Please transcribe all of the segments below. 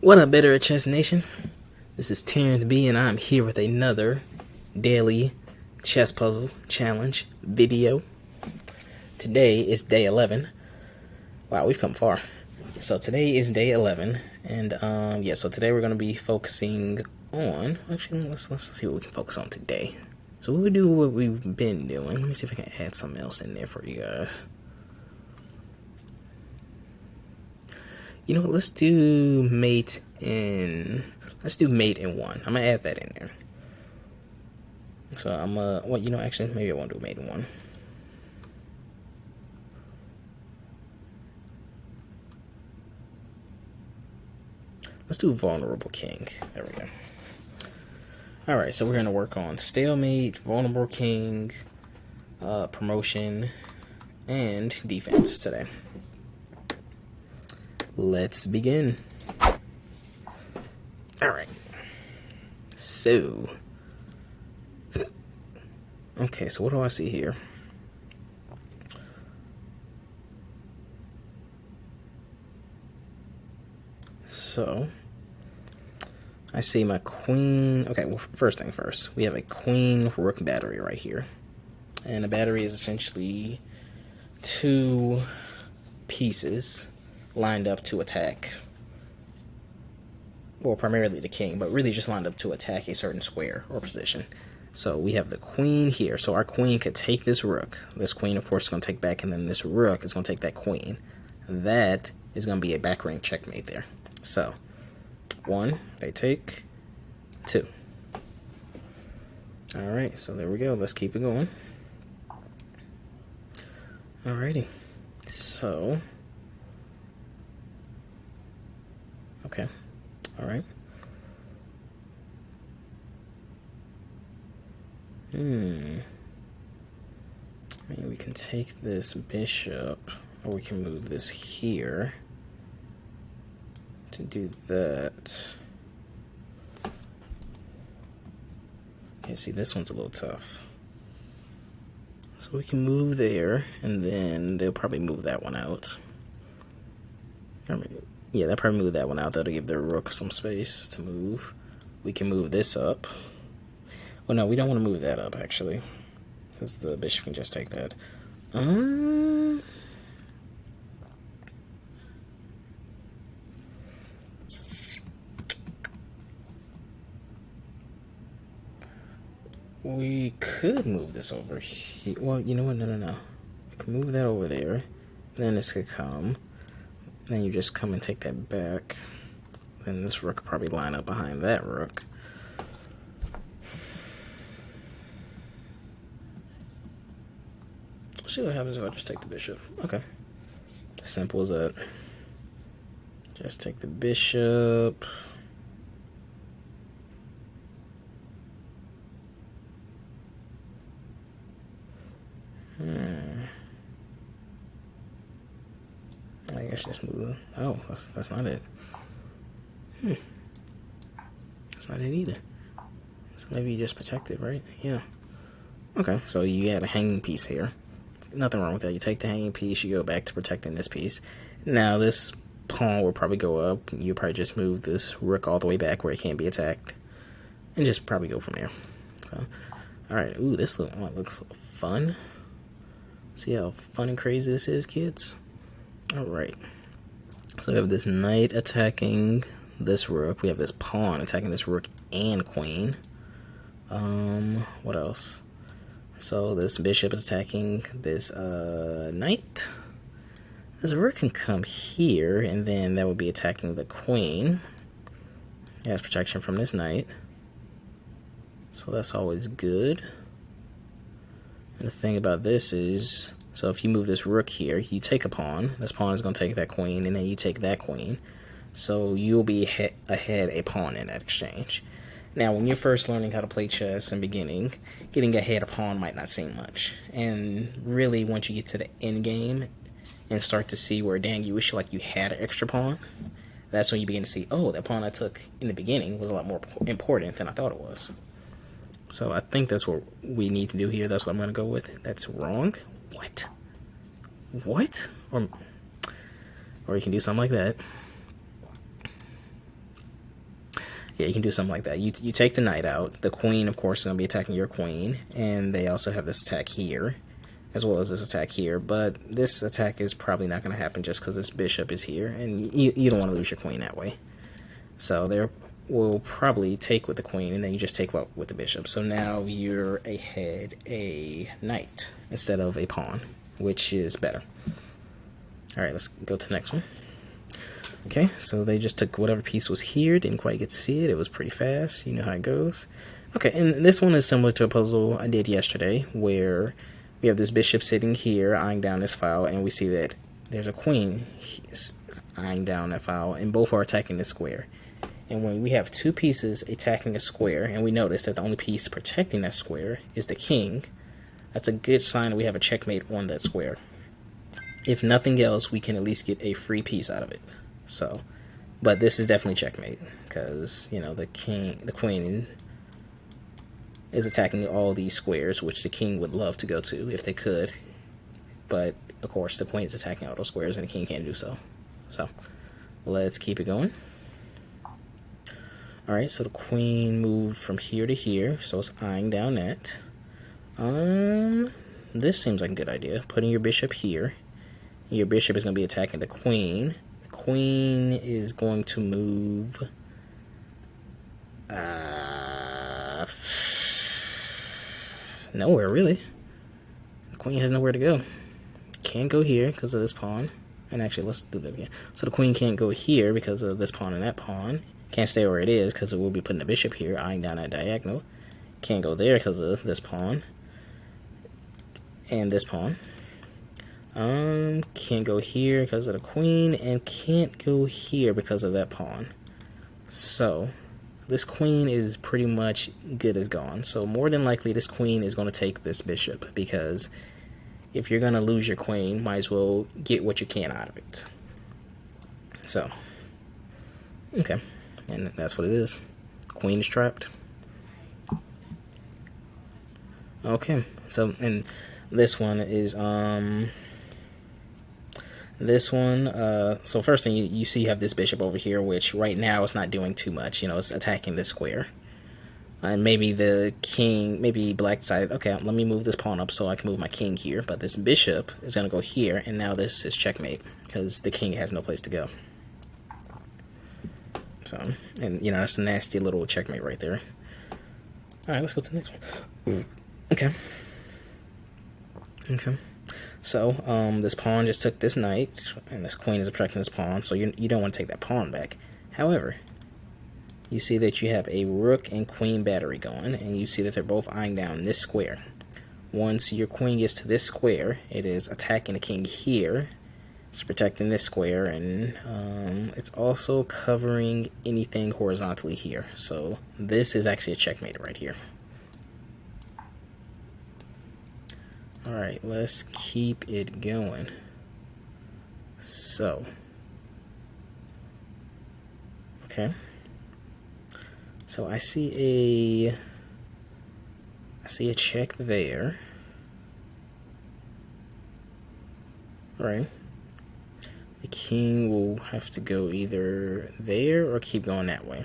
What up, Better at Chess Nation? This is Terrence B, and I'm here with another daily chess puzzle challenge video. Today is day 11. Wow, we've come far. So today is day 11, and so today we're going to be focusing on. Actually, let's see what we can focus on today. So we'll do what we've been doing. Let me see if I can add something else in there for you guys. You know what, let's do mate in 1. I'm gonna add that in there. So I'm actually maybe I won't do mate in 1. Let's do vulnerable king. There we go. Alright, so we're gonna work on stalemate, vulnerable king, promotion, and defense today. Let's begin. Alright. So. Okay, so what do I see here? So. I see my queen. Okay, well, first thing first. We have a queen rook battery right here. And a battery is essentially 2 pieces lined up to attack, well, primarily the king, but really just lined up to attack a certain square or position. So we have the queen here, so our queen could take this rook. This queen, of course, is going to take back, and then this rook is going to take that queen. That is going to be a back ring checkmate there. So 1, they take 2. Alright, so there we go. Let's keep it going. Alrighty, so okay, alright. Maybe we can take this bishop, or we can move this here to do that. Okay, see, this one's a little tough. So we can move there, and then they'll probably move that one out. Yeah, they'll probably move that one out. That'll give their rook some space to move. We can move this up. Well, no, we don't want to move that up, actually, because the bishop can just take that. We could move this over here. Well, you know what? No. We can move that over there. Then this could come. Then you just come and take that back. Then this rook could probably line up behind that rook. See what happens if I just take the bishop. Okay. Simple as that. Just take the bishop. I guess just move. Oh, that's not it. That's not it either. So maybe you just protect it, right? Yeah. Okay, so you had a hanging piece here. Nothing wrong with that. You take the hanging piece, you go back to protecting this piece. Now this pawn will probably go up. You probably just move this rook all the way back where it can't be attacked, and just probably go from there. So, all right. Ooh, this looks fun. See how fun and crazy this is, kids? All right. So we have this knight attacking this rook. We have this pawn attacking this rook and queen. What else? So this bishop is attacking this knight. This rook can come here, and then that would be attacking the queen. It has protection from this knight, so that's always good. And the thing about this is, so if you move this rook here, you take a pawn. This pawn is going to take that queen, and then you take that queen. So you'll be ahead a pawn in that exchange. Now, when you're first learning how to play chess and beginning, getting ahead a pawn might not seem much. And really, once you get to the end game and start to see where, dang, you wish like you had an extra pawn, that's when you begin to see, oh, that pawn I took in the beginning was a lot more important than I thought it was. So I think that's what we need to do here. That's what I'm going to go with. That's wrong. What? What? Or you can do something like that. Yeah, you can do something like that. You take the knight out. The queen, of course, is going to be attacking your queen. And they also have this attack here, as well as this attack here. But this attack is probably not going to happen just because this bishop is here. And you don't want to lose your queen that way. So they will probably take with the queen, and then you just take with the bishop. So now you're ahead a knight instead of a pawn, which is better. Alright, let's go to the next one. Okay, so they just took whatever piece was here. Didn't quite get to see it. It was pretty fast. You know how it goes. Okay, and this one is similar to a puzzle I did yesterday, where we have this bishop sitting here, eyeing down this file, and we see that there's a queen eyeing down that file, and both are attacking the square. And when we have two pieces attacking a square, and we notice that the only piece protecting that square is the king, that's a good sign that we have a checkmate on that square. If nothing else, we can at least get a free piece out of it. So, but this is definitely checkmate, because, you know, the queen is attacking all these squares, which the king would love to go to if they could. But, of course, the queen is attacking all those squares, and the king can't do so. So, let's keep it going. Alright, so the queen moved from here to here, so it's eyeing down that. This seems like a good idea. Putting your bishop here. Your bishop is going to be attacking the queen. The queen is going to move... nowhere, really. The queen has nowhere to go. Can't go here because of this pawn. And actually, let's do that again. So the queen can't go here because of this pawn and that pawn. Can't stay where it is because it will be putting the bishop here, eyeing down that diagonal. Can't go there because of this pawn. And this pawn. Can't go here because of the queen, and can't go here because of that pawn. So, this queen is pretty much good as gone. So, more than likely, this queen is going to take this bishop, because if you're going to lose your queen, might as well get what you can out of it. So, okay. And that's what it is. Queen is trapped. Okay, so, and this one is, so first thing, you see you have this bishop over here, which right now is not doing too much. You know, it's attacking this square. And maybe the king, maybe black decided, okay, let me move this pawn up so I can move my king here. But this bishop is going to go here, and now this is checkmate, because the king has no place to go. So, and, you know, that's a nasty little checkmate right there. Alright, let's go to the next one. Okay. Okay. So, this pawn just took this knight, and this queen is protecting this pawn, so you don't want to take that pawn back. However, you see that you have a rook and queen battery going, and you see that they're both eyeing down this square. Once your queen gets to this square, it is attacking the king here. It's protecting this square, and it's also covering anything horizontally here. So this is actually a checkmate right here. Alright, let's keep it going. So, okay. So I see a check there. Alright. The king will have to go either there or keep going that way.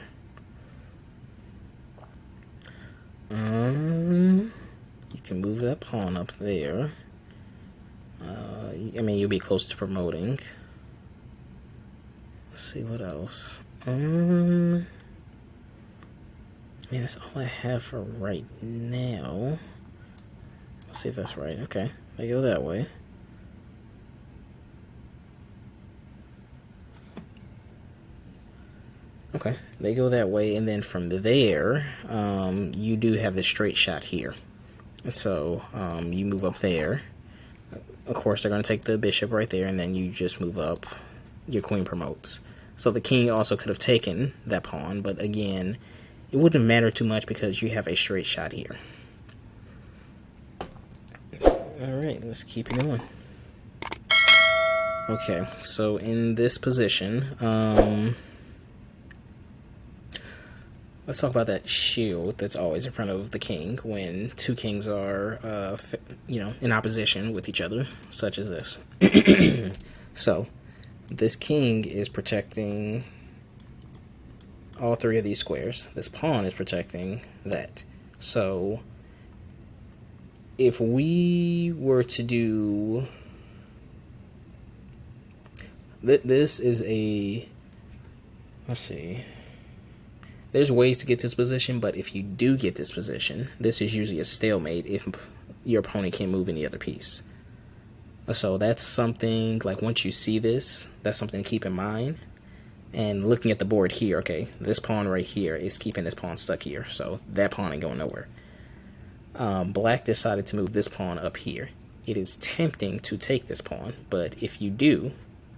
You can move that pawn up there. I mean, you'll be close to promoting. Let's see what else. I mean, that's all I have for right now. Let's see if that's right. Okay, they go that way. Okay, they go that way, and then from there, you do have the straight shot here. So, you move up there. Of course, they're going to take the bishop right there, and then you just move up. Your queen promotes. So the king also could have taken that pawn, but again, it wouldn't matter too much because you have a straight shot here. Alright, let's keep it going. Okay, so in this position, let's talk about that shield that's always in front of the king when two kings are, you know, in opposition with each other, such as this. So, this king is protecting all three of these squares. This pawn is protecting that. So if we were to do... This is a... Let's see. There's ways to get this position, but if you do get this position, this is usually a stalemate if your opponent can't move any other piece. So that's something, like once you see this, that's something to keep in mind. And looking at the board here, okay, this pawn right here is keeping this pawn stuck here, so that pawn ain't going nowhere. Black decided to move this pawn up here. It is tempting to take this pawn, but if you do,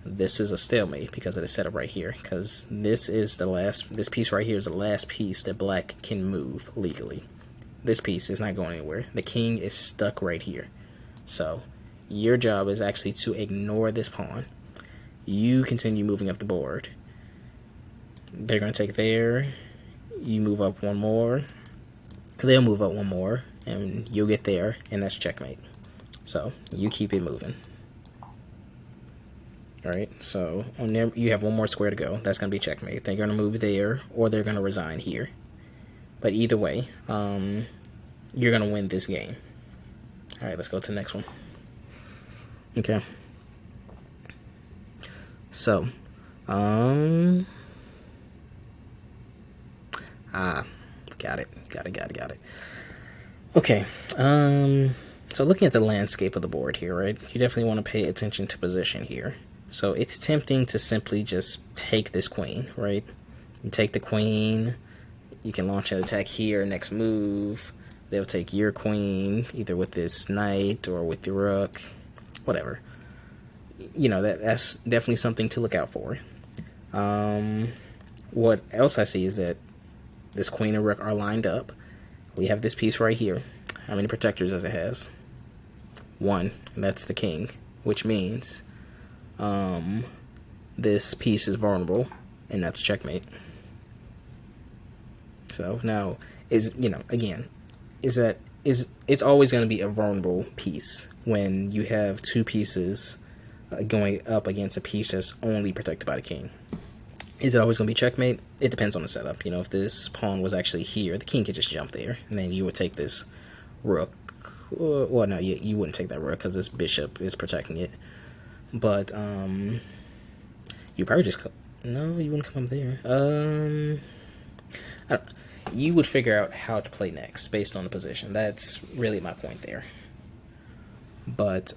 this is a stalemate because of the setup right here, because this piece right here is the last piece that black can move legally. This piece is not going anywhere. The king is stuck right here. So your job is actually to ignore this pawn. You continue moving up the board. They're going to take there. You move up one more. They'll move up one more, and you'll get there, and that's checkmate. So you keep it moving. Alright, so on there, you have one more square to go. That's going to be checkmate. They're going to move there, or they're going to resign here. But either way, you're going to win this game. Alright, let's go to the next one. Okay. So, got it. Okay, so looking at the landscape of the board here, right, you definitely want to pay attention to position here. So it's tempting to simply just take this queen, right? You take the queen, you can launch an attack here, next move, they'll take your queen, either with this knight or with the rook, whatever. You know, that's definitely something to look out for. What else I see is that this queen and rook are lined up. We have this piece right here. How many protectors does it has? 1, and that's the king, which means this piece is vulnerable, and that's checkmate. So now it's always going to be a vulnerable piece when you have two pieces going up against a piece that's only protected by the king. Is it always going to be checkmate? It depends on the setup. You know, if this pawn was actually here, the king could just jump there, and then you would take this rook. Well, no, you wouldn't take that rook because this bishop is protecting it. But you probably just no, you wouldn't come up there. You would figure out how to play next based on the position. That's really my point there. But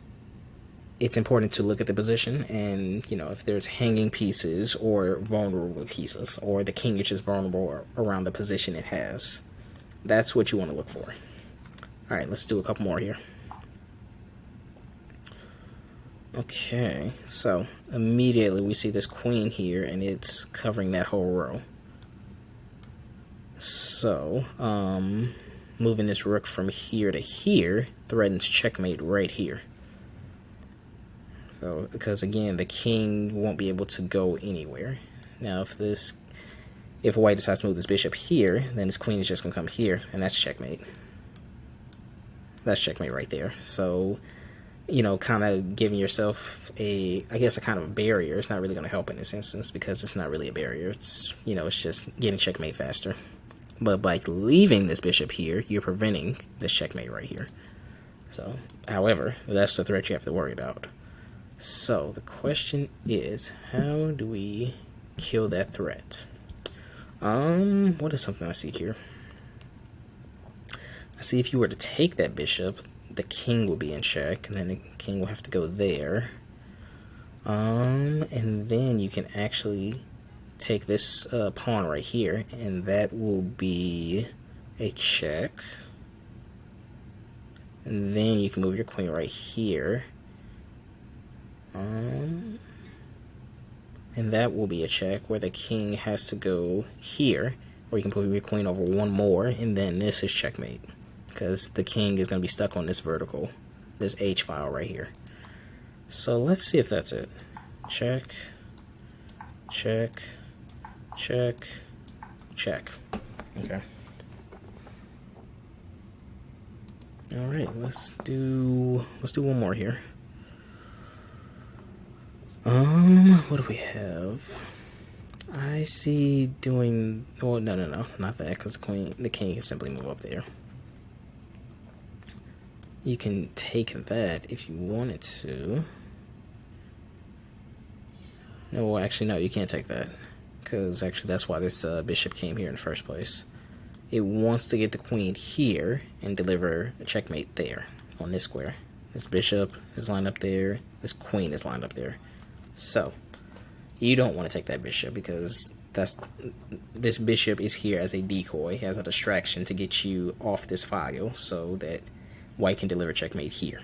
it's important to look at the position, and you know, if there's hanging pieces or vulnerable pieces, or the king is just vulnerable around the position it has, that's what you want to look for. All right, let's do a couple more here. Okay, so immediately we see this queen here, and it's covering that whole row. So moving this rook from here to here threatens checkmate right here. So, because again, the king won't be able to go anywhere. Now, if white decides to move this bishop here, then this queen is just going to come here, and that's checkmate. That's checkmate right there. So, you know, kind of giving yourself a kind of a barrier. It's not really going to help in this instance because it's not really a barrier. It's, you know, it's just getting checkmate faster. But by leaving this bishop here, you're preventing this checkmate right here. So, however, that's the threat you have to worry about. So the question is, how do we kill that threat? What is something I see here? I see if you were to take that bishop, the king will be in check, and then the king will have to go there. And then you can actually take this pawn right here, and that will be a check. And then you can move your queen right here. And that will be a check where the king has to go here, or you can put your queen over one more, and then this is checkmate because the king is going to be stuck on this vertical, this H file right here. So let's see if that's it. Check, check, check, check. Okay. All right, let's do one more here. What do we have? I see doing, well, no, not that, because the king can simply move up there. You can take that if you wanted to. No, actually, no, you can't take that, because actually that's why this bishop came here in the first place. It wants to get the queen here and deliver a checkmate there on this square. This bishop is lined up there. This queen is lined up there. So you don't want to take that bishop because this bishop is here as a decoy, as a distraction to get you off this file so that white can deliver checkmate here.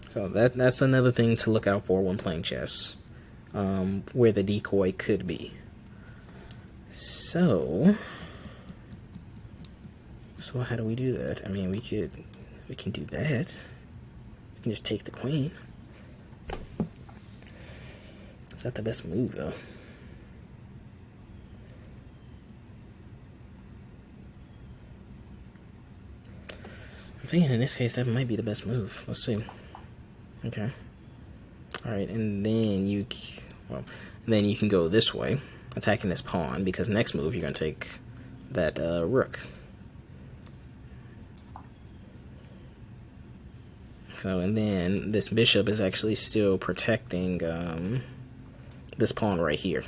So that's another thing to look out for when playing chess, where the decoy could be. So how do we do that? I mean, we can do that. We can just take the queen. Is that the best move, though? I'm thinking in this case that might be the best move. Let's see. Okay. All right, and then then you can go this way, attacking this pawn, because next move you're gonna take that rook. So, and then this bishop is actually still protecting this pawn right here.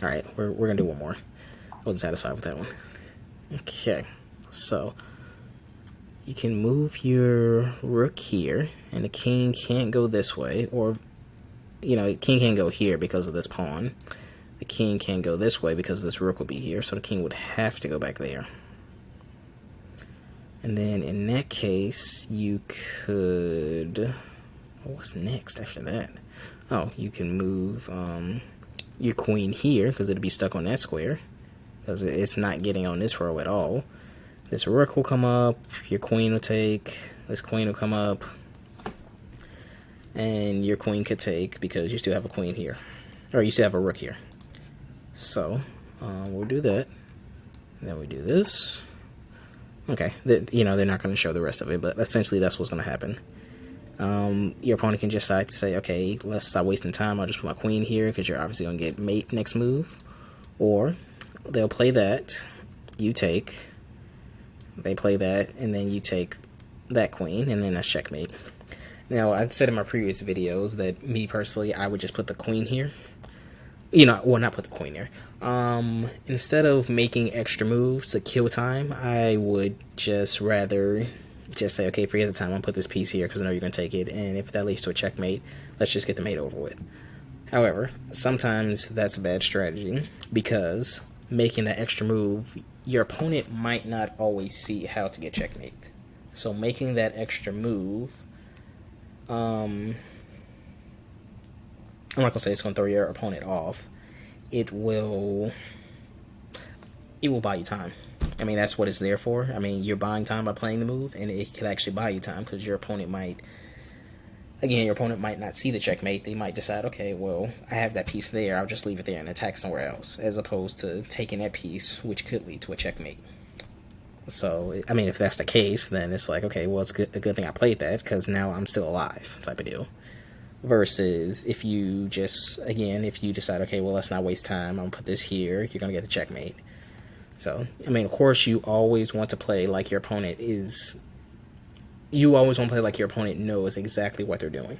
All right, we're gonna do one more. I wasn't satisfied with that one. Okay, so you can move your rook here, and the king can't go this way, or the king can't go here because of this pawn. The king can't go this way because this rook will be here, so the king would have to go back there. And then in that case, you could, what's next after that? Oh, you can move your queen here because it'll be stuck on that square because it's not getting on this row at all. This rook will come up, your queen will take, this queen will come up, and your queen could take because you still have a queen here, or you still have a rook here. So we'll do that. And then we do this. Okay, they're not going to show the rest of it, but essentially that's what's going to happen. Your opponent can just decide to say, okay, let's stop wasting time. I'll just put my queen here because you're obviously going to get mate next move. Or they'll play that, you take, they play that, and then you take that queen, and then that's checkmate. Now, I said in my previous videos that me personally, I would just put the queen here. Well, not put the queen there. Instead of making extra moves to kill time, I would just rather just say, okay, forget the time, I'll put this piece here because I know you're going to take it, and if that leads to a checkmate, let's just get the mate over with. However, sometimes that's a bad strategy because making that extra move, your opponent might not always see how to get checkmate. So making that extra move, I'm not going to say it's going to throw your opponent off. It will buy you time. I mean, that's what it's there for. I mean, you're buying time by playing the move, and it could actually buy you time because your opponent might not see the checkmate. They might decide, okay, well, I have that piece there. I'll just leave it there and attack somewhere else, as opposed to taking that piece, which could lead to a checkmate. So, I mean, if that's the case, then it's like, okay, well, it's a good thing I played that because now I'm still alive type of deal. Versus if you decide, okay, well, let's not waste time, I'm going to put this here, you're going to get the checkmate. So, I mean, of course, you always want to play like your opponent knows exactly what they're doing,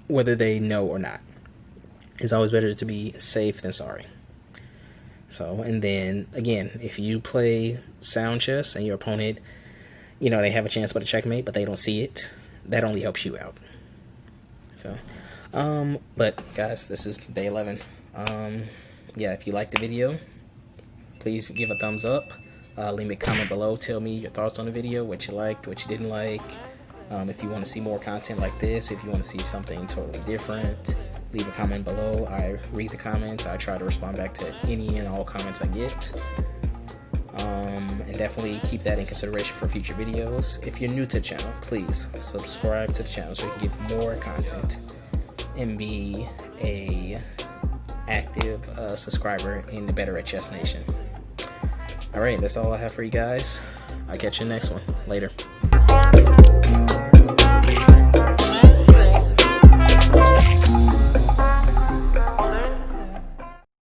whether they know or not. It's always better to be safe than sorry. So, and then, again, if you play sound chess and your opponent, they have a chance for the checkmate, but they don't see it, that only helps you out. So, but guys, this is day 11. Yeah, if you liked the video, please give a thumbs up. Leave me a comment below. Tell me your thoughts on the video, what you liked, what you didn't like. If you want to see more content like this, if you want to see something totally different, leave a comment below. I read the comments. I try to respond back to any and all comments I get. And definitely keep that in consideration for future videos. If you're new to the channel, please subscribe to the channel so you can get more content and be a active subscriber in the Better at Chess Nation. Alright, that's all I have for you guys. I'll catch you in the next one. Later.